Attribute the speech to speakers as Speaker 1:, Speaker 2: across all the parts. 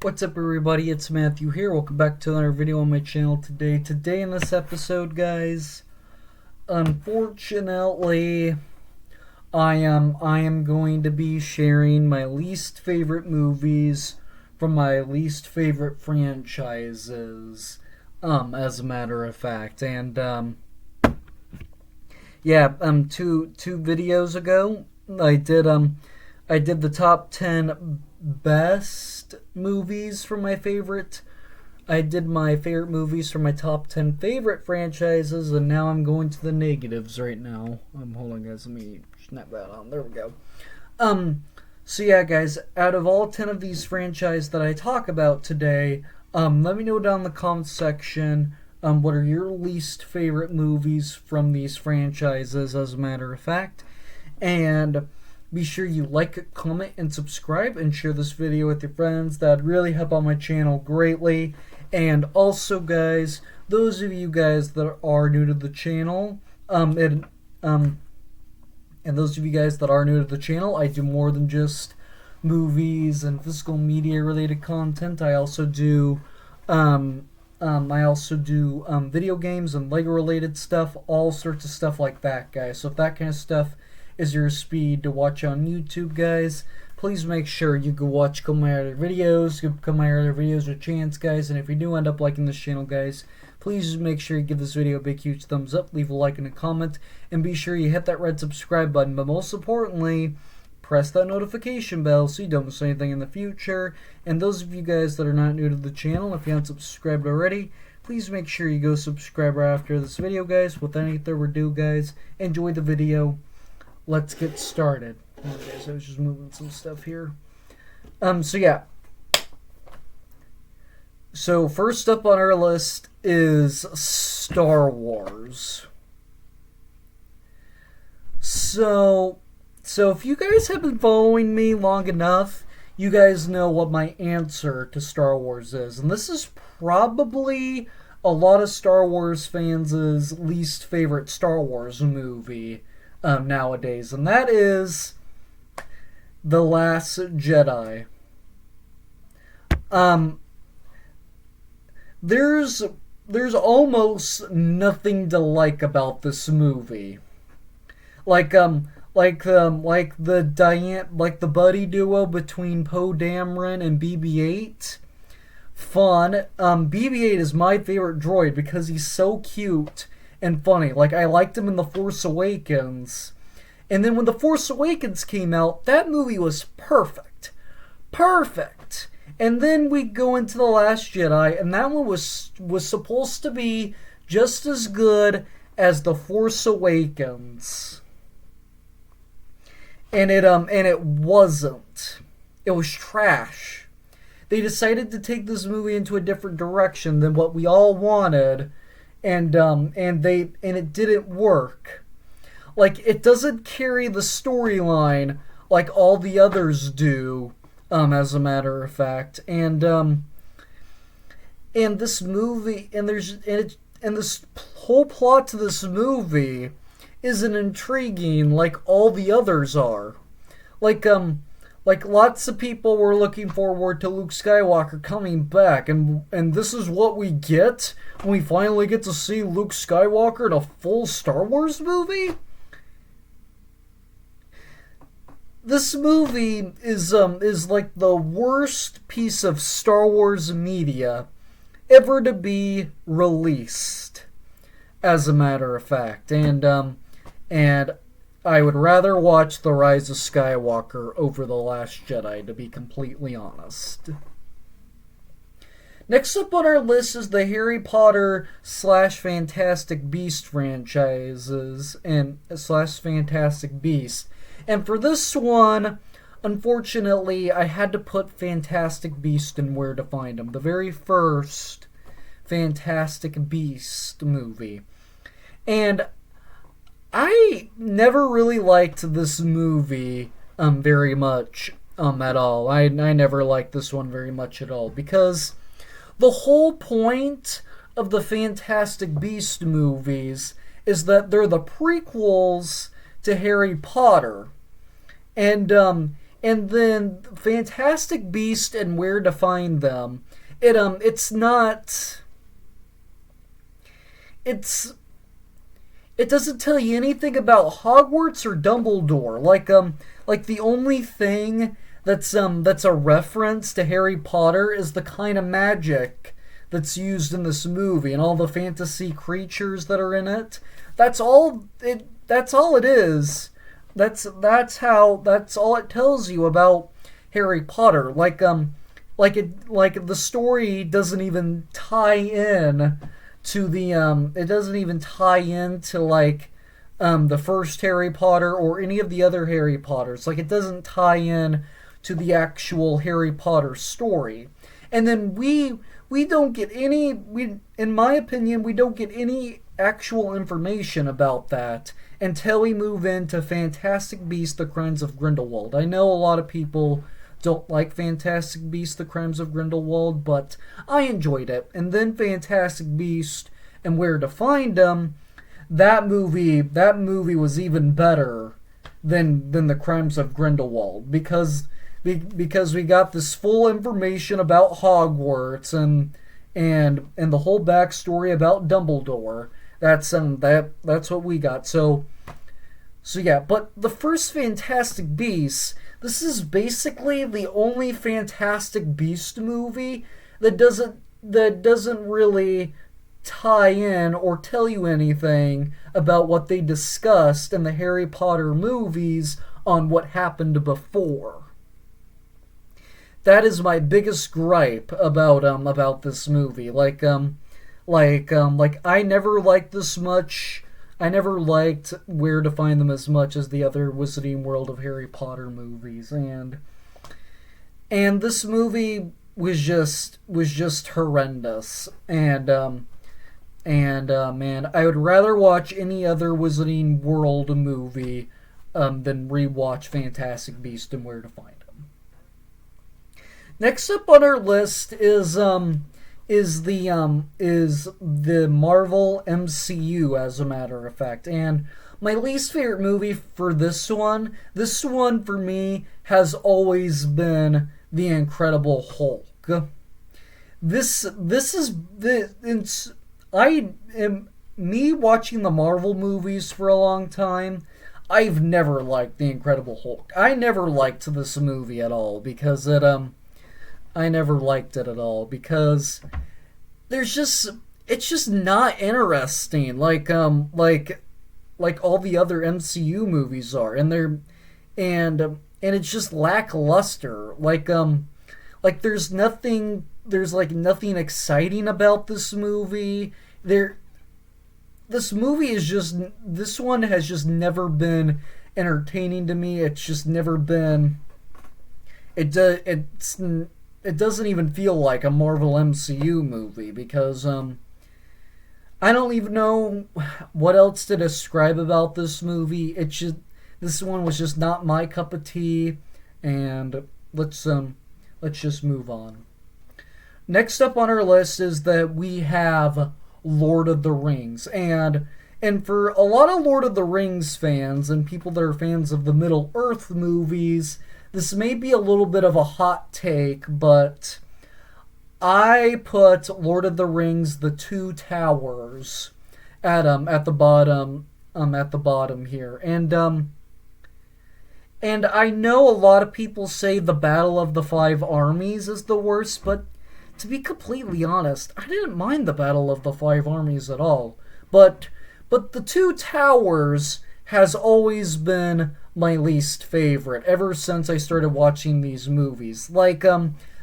Speaker 1: What's up, everybody? It's Matthew here. Welcome back to another video on my channel today. Today in this episode, guys, unfortunately, I am going to be sharing my least favorite movies from my least favorite franchises. As a matter of fact, and yeah, two videos ago, I did the top 10 best movies from my favorite. I did my favorite movies from my top 10 favorite franchises, and now I'm going to the negatives right now. Hold on, guys. Let me snap that on. There we go. So yeah, guys, out of all 10 of these franchises that I talk about today, let me know down in the comments section, what are your least favorite movies from these franchises, as a matter of fact. And be sure you like, comment, and subscribe, and share this video with your friends. That'd really help out my channel greatly. And also, guys, those of you guys that are new to the channel, and those of you guys that are new to the channel, I do more than just movies and physical media related content. I also do video games and Lego related stuff, all sorts of stuff like that, guys. So if that kind of stuff is your speed to watch on YouTube, guys, please make sure you go watch my other videos. Give my other videos a chance, guys. And if you do end up liking this channel, guys, please make sure you give this video a big, huge thumbs up, leave a like and a comment, and be sure you hit that red subscribe button. But most importantly, press that notification bell so you don't miss anything in the future. And those of you guys that are not new to the channel, if you haven't subscribed already, please make sure you go subscribe right after this video, guys. Without any further ado, guys, enjoy the video. Let's get started. Okay, guys, I was just moving some stuff here. So yeah. So first up on our list is Star Wars. So if you guys have been following me long enough, you guys know what my answer to Star Wars is. And this is probably a lot of Star Wars fans' least favorite Star Wars movie nowadays. And that is The Last Jedi. There's almost nothing to like about this movie. Like the buddy duo between Poe Dameron and BB-8. Fun. BB-8 is my favorite droid because he's so cute and funny. Like, I liked him in The Force Awakens. And then when The Force Awakens came out, that movie was perfect. Perfect. And then we go into The Last Jedi, and that one was supposed to be just as good as The Force Awakens. And it wasn't. It was trash. They decided to take this movie into a different direction than what we all wanted, and it didn't work. Like, it doesn't carry the storyline like all the others do, as a matter of fact. And this movie, and this whole plot to this movie isn't intriguing like all the others are. Like lots of people were looking forward to Luke Skywalker coming back, and this is what we get when we finally get to see Luke Skywalker in a full Star Wars movie. This movie is like the worst piece of Star Wars media ever to be released, as a matter of fact. And I would rather watch The Rise of Skywalker over The Last Jedi, to be completely honest. Next up on our list is the Harry Potter / Fantastic Beast franchises and / Fantastic Beast. And for this one, unfortunately, I had to put Fantastic Beast in Where to Find Him, the very first Fantastic Beast movie. And I never really liked this movie very much at all. I never liked this one very much at all, because the whole point of the Fantastic Beast movies is that they're the prequels to Harry Potter. And and then Fantastic Beast and Where to Find Them. It's not. It's it doesn't tell you anything about Hogwarts or Dumbledore. Like the only thing that's a reference to Harry Potter is the kind of magic that's used in this movie and all the fantasy creatures that are in it. That's all it. That's all it is. That's all it tells you about Harry Potter. Like the story doesn't even tie in to the it doesn't even tie into the first Harry Potter or any of the other Harry Potters. Like it doesn't tie in to the actual Harry Potter story. And then we don't get any we in my opinion we don't get any actual information about that until we move into Fantastic Beasts: The Crimes of Grindelwald. I know a lot of people don't like Fantastic Beasts: The Crimes of Grindelwald, but I enjoyed it. And then Fantastic Beasts and Where to Find Them, that movie was even better than The Crimes of Grindelwald because we got this full information about Hogwarts and the whole backstory about Dumbledore. That's what we got. So yeah, but the first Fantastic Beasts, this is basically the only Fantastic Beast movie that doesn't really tie in or tell you anything about what they discussed in the Harry Potter movies on what happened before. That is my biggest gripe about this movie. I never liked this much. I never liked Where to Find Them as much as the other Wizarding World of Harry Potter movies, and this movie was just horrendous. And man, I would rather watch any other Wizarding World movie than rewatch Fantastic Beasts and Where to Find Them. Next up on our list is the Marvel MCU, as a matter of fact. And my least favorite movie for this one for me has always been The Incredible Hulk. This is the I am me watching the Marvel movies for a long time. I've never liked The Incredible Hulk. I never liked this movie at all because I never liked it at all because it's just not interesting like all the other MCU movies are, and it's just lackluster. There's nothing exciting about this movie. This one has just never been entertaining to me. It's just never been. It doesn't even feel like a Marvel MCU movie because I don't even know what else to describe about this movie. This one was just not my cup of tea, and let's just move on. Next up on our list is that we have Lord of the Rings, and for a lot of Lord of the Rings fans and people that are fans of the Middle Earth movies, this may be a little bit of a hot take, but I put Lord of the Rings: The Two Towers at the bottom here, and I know a lot of people say the Battle of the Five Armies is the worst, but to be completely honest, I didn't mind the Battle of the Five Armies at all. But The Two Towers has always been my least favorite ever since I started watching these movies. I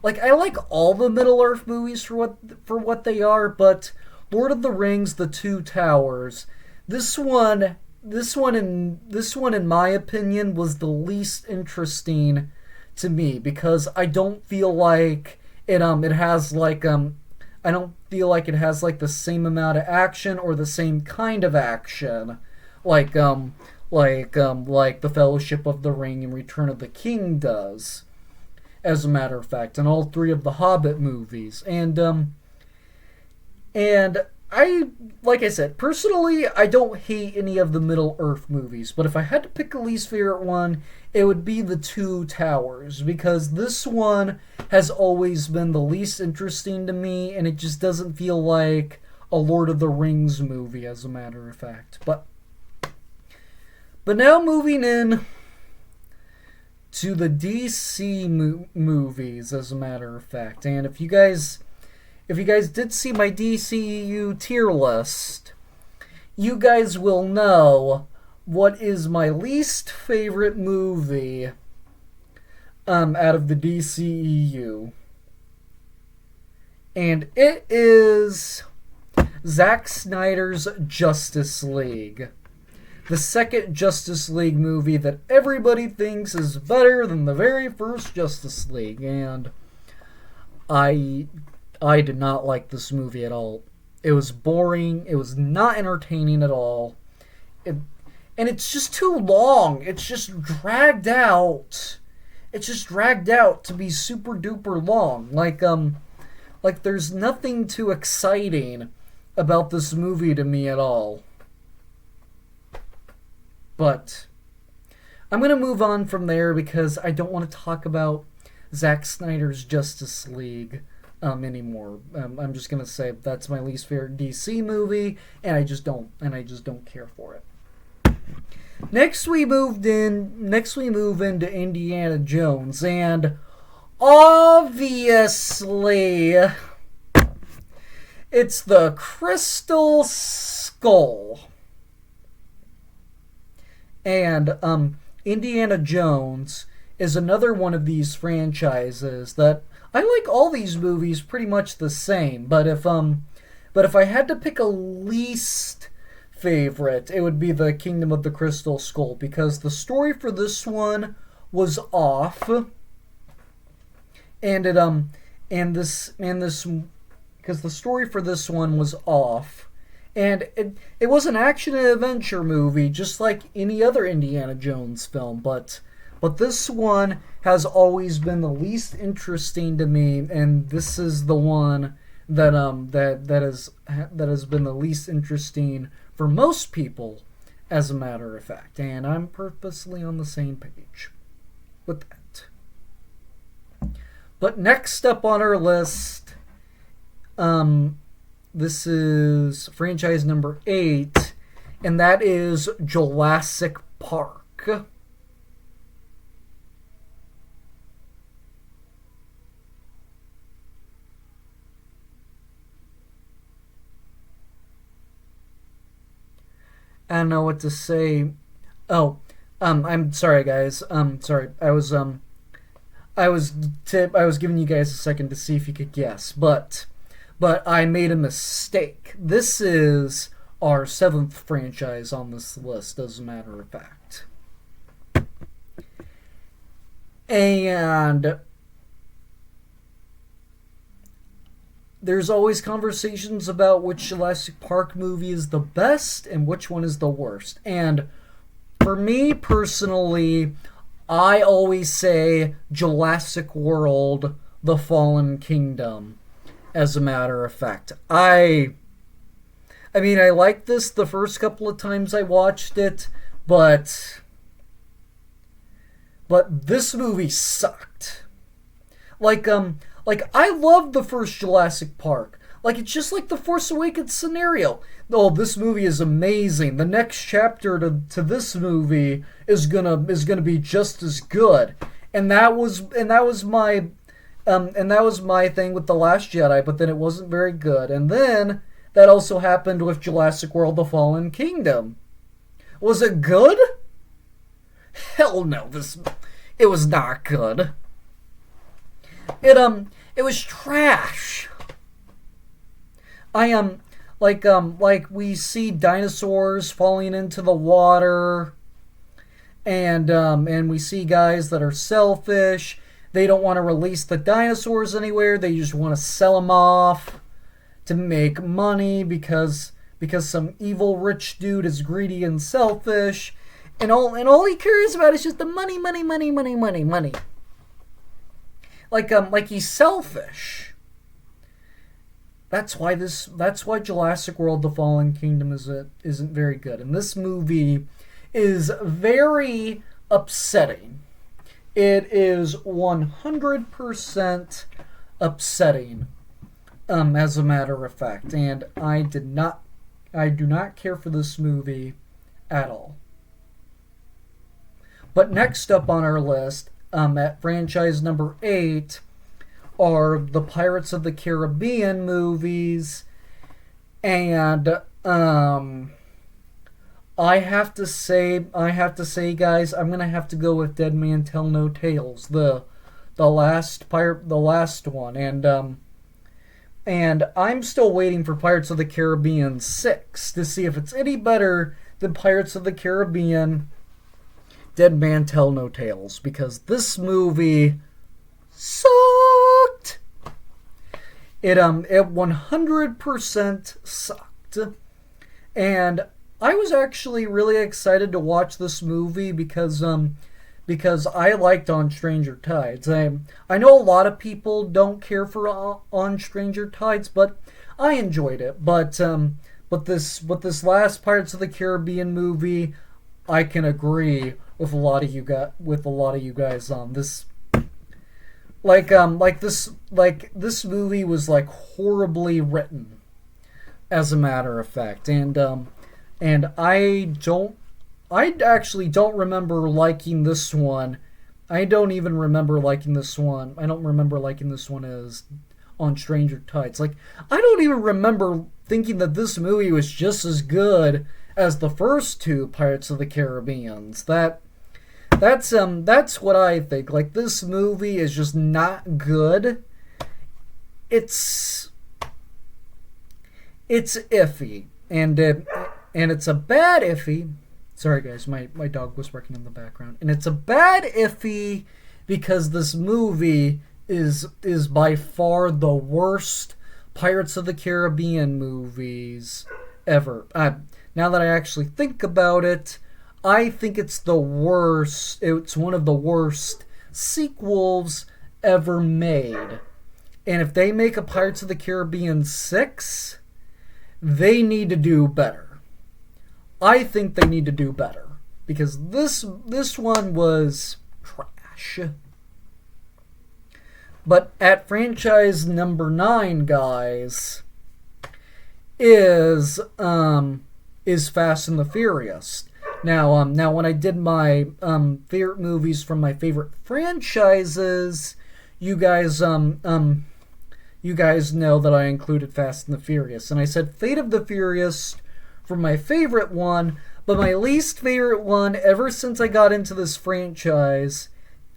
Speaker 1: like all the Middle Earth movies for what they are, but Lord of the Rings: The Two Towers, this one in my opinion was the least interesting to me because I don't feel like it has I don't feel like it has the same amount of action or the same kind of action like The Fellowship of the Ring and Return of the King does, as a matter of fact, and all three of the Hobbit movies. And like I said, personally, I don't hate any of the Middle Earth movies, but if I had to pick a least favorite one, it would be The Two Towers, because this one has always been the least interesting to me, and it just doesn't feel like a Lord of the Rings movie, as a matter of fact. But now moving in to the DC movies, as a matter of fact, and if you guys did see my DCU tier list, you guys will know what is my least favorite movie out of the DCEU. And it is Zack Snyder's Justice League. The second Justice League movie that everybody thinks is better than the very first Justice League. And I did not like this movie at all. It was boring. It was not entertaining at all. And it's just too long. It's just dragged out. It's just dragged out to be super duper long. Like there's nothing too exciting about this movie to me at all. But I'm going to move on from there because I don't want to talk about Zack Snyder's Justice League anymore. I'm just going to say that's my least favorite DC movie, and I just don't care for it. Next we move into Indiana Jones, and obviously it's the Crystal Skull. And Indiana Jones is another one of these franchises that I like all these movies pretty much the same, but if I had to pick a least favorite, it would be the Kingdom of the Crystal Skull, because the story for this one was off, and because the story for this one was off. And it was an action and adventure movie, just like any other Indiana Jones film, but this one has always been the least interesting to me, and this is the one that has been the least interesting for most people, as a matter of fact. And I'm purposely on the same page with that. But next up on our list, this is franchise number 8, and that is Jurassic Park. I don't know what to say. Oh, I'm sorry, guys. Sorry. I was giving you guys a second to see if you could guess, but I made a mistake. This is our 7th franchise on this list, as a matter of fact. And there's always conversations about which Jurassic Park movie is the best and which one is the worst. And for me personally, I always say Jurassic World: The Fallen Kingdom. As a matter of fact, I mean, I liked this the first couple of times I watched it, but this movie sucked. Like I loved the first Jurassic Park. Like, it's just like the Force Awakens scenario. Oh, this movie is amazing. The next chapter to this movie is gonna be just as good. And that was my thing with The Last Jedi, but then it wasn't very good. And then that also happened with Jurassic World: The Fallen Kingdom. Was it good? Hell no, it was not good. It was trash. Like we see dinosaurs falling into the water, and we see guys that are selfish. They don't want to release the dinosaurs anywhere. They just want to sell them off to make money because some evil rich dude is greedy and selfish, and all he cares about is just the money. Like he's selfish. that's why Jurassic World: The Fallen Kingdom isn't very good. And this movie is very upsetting. It is 100% upsetting, as a matter of fact. And I do not care for this movie at all. But next up on our list, at franchise number 8, are the Pirates of the Caribbean movies. And I have to say, guys, I'm gonna have to go with Dead Man Tell No Tales, the last one, and I'm still waiting for Pirates of the Caribbean 6 to see if it's any better than Pirates of the Caribbean Dead Man Tell No Tales, because this movie sucked. It 100% sucked. And I was actually really excited to watch this movie because I liked On Stranger Tides. I know a lot of people don't care for On Stranger Tides, but I enjoyed it. But this last Pirates of the Caribbean movie, I can agree with a lot of you guys on this. This movie was like horribly written, as a matter of fact, and I actually don't remember liking this one. I don't remember liking this one as On Stranger Tides. Like, I don't even remember thinking that this movie was just as good as the first two Pirates of the Caribbeans. That's what I think. Like, this movie is just not good. It's iffy, and it's a bad iffy. Sorry guys, my dog was barking in the background. And it's a bad iffy because this movie is by far the worst Pirates of the Caribbean movies ever. Now that I actually think about it, I think it's the worst. It's one of the worst sequels ever made. And if they make a Pirates of the Caribbean 6, they need to do better. I think they need to do better, because this one was trash. But at franchise number 9, guys, is Fast and the Furious. Now when I did my favorite movies from my favorite franchises, you guys know that I included Fast and the Furious, and I said Fate of the Furious for my favorite one, but my least favorite one ever since I got into this franchise,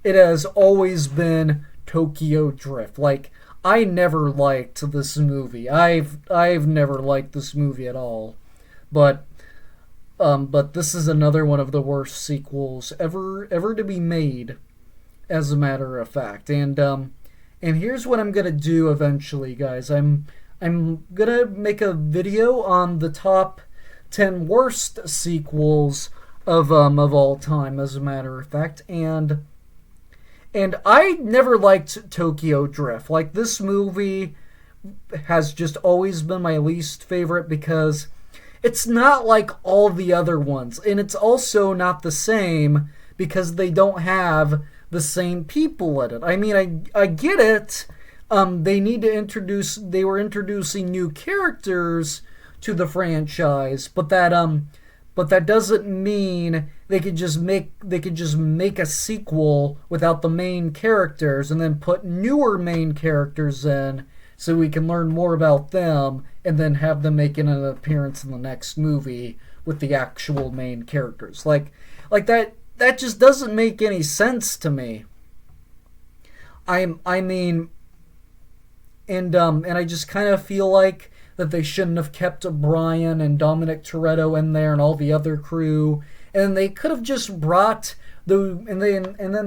Speaker 1: it has always been Tokyo Drift. Like, I never liked this movie. I've never liked this movie at all. But this is another one of the worst sequels ever to be made, as a matter of fact. And here's what I'm gonna do eventually, guys. I'm gonna make a video on the top 10 worst sequels of all time, as a matter of fact. And I never liked Tokyo Drift. Like, this movie has just always been my least favorite because it's not like all the other ones, and it's also not the same because they don't have the same people in it. I mean, I get it. They were introducing new characters to the franchise, but that doesn't mean they could just make a sequel without the main characters and then put newer main characters in so we can learn more about them and then have them making an appearance in the next movie with the actual main characters. Like that just doesn't make any sense to me. I mean, and I just kind of feel like that they shouldn't have kept Brian and Dominic Toretto in there and all the other crew, and they could have just brought then they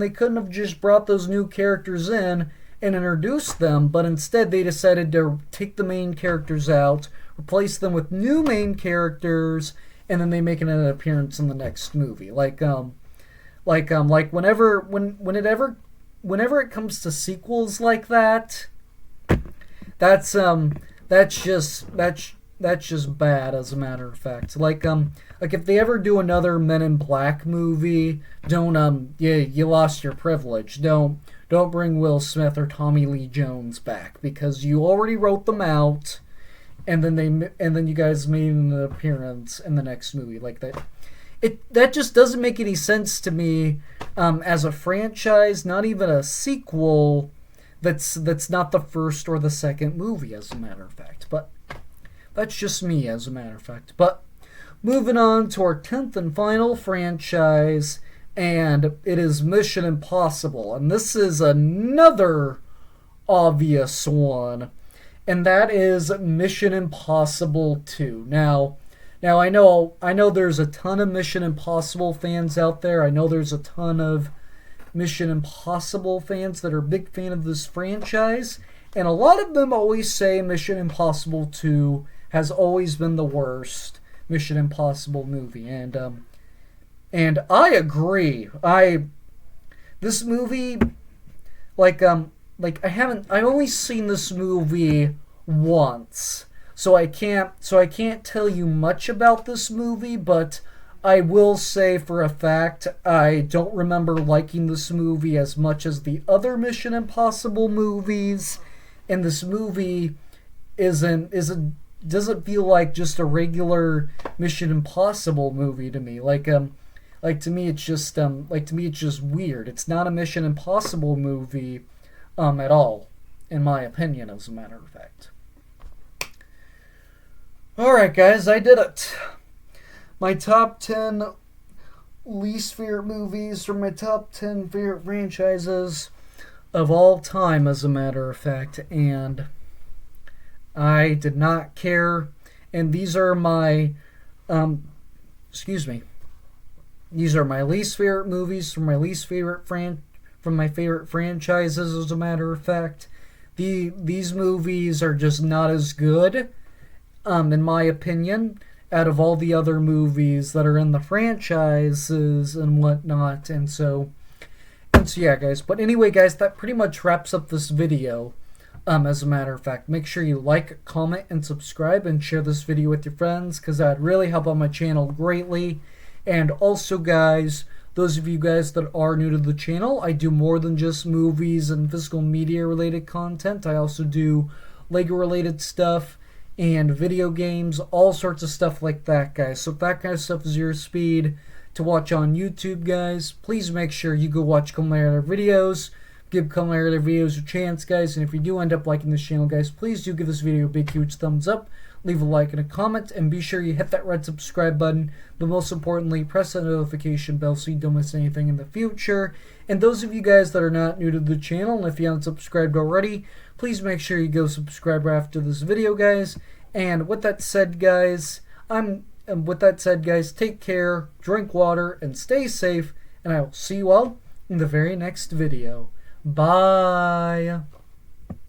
Speaker 1: couldn't have just brought those new characters in and introduced them, but instead they decided to take the main characters out, replace them with new main characters, and then they make an appearance in the next movie. Whenever it comes to sequels like that, that's that's just bad, as a matter of fact. Like if they ever do another Men in Black movie, don't you lost your privilege. Don't bring Will Smith or Tommy Lee Jones back, because you already wrote them out, and then you guys made an appearance in the next movie like that. That just doesn't make any sense to me, as a franchise, not even a sequel. That's not the first or the second movie, as a matter of fact. But that's just me, as a matter of fact. But moving on to our 10th and final franchise, and it is Mission Impossible. And this is another obvious one, and that is Mission Impossible 2. Now I know there's a ton of Mission Impossible fans out there. I know there's a ton of Mission Impossible fans that are a big fan of this franchise, and a lot of them always say Mission Impossible 2 has always been the worst Mission Impossible movie, and I agree. This movie, I've only seen this movie once, so I can't tell you much about this movie, but I will say for a fact I don't remember liking this movie as much as the other Mission Impossible movies, and this movie doesn't feel like just a regular Mission Impossible movie to me. To me it's just weird. It's not a Mission Impossible movie at all, in my opinion, as a matter of fact. Alright guys, I did it. My top 10 least favorite movies from my top 10 favorite franchises of all time, as a matter of fact, and I did not care, and these are my these are my least favorite movies from my least favorite from my favorite franchises, as a matter of fact. These movies are just not as good, in my opinion, out of all the other movies that are in the franchises and whatnot, and so yeah, guys. But anyway, guys, that pretty much wraps up this video. As a matter of fact, make sure you like, comment, and subscribe, and share this video with your friends, because that'd really help out my channel greatly. And also, guys, those of you guys that are new to the channel, I do more than just movies and physical media related content. I also do Lego related stuff and video games, all sorts of stuff like that, guys. So if that kind of stuff is your speed to watch on YouTube, guys, please make sure you go watch some of my other videos. Give some of my other videos a chance, guys. And if you do end up liking this channel, guys, please do give this video a big, huge thumbs up. Leave a like and a comment, and be sure you hit that red subscribe button. But most importantly, press that notification bell so you don't miss anything in the future. And those of you guys that are not new to the channel, and if you haven't subscribed already, please make sure you go subscribe right after this video, guys. And with that said, guys, take care, drink water, and stay safe. And I will see you all in the very next video. Bye.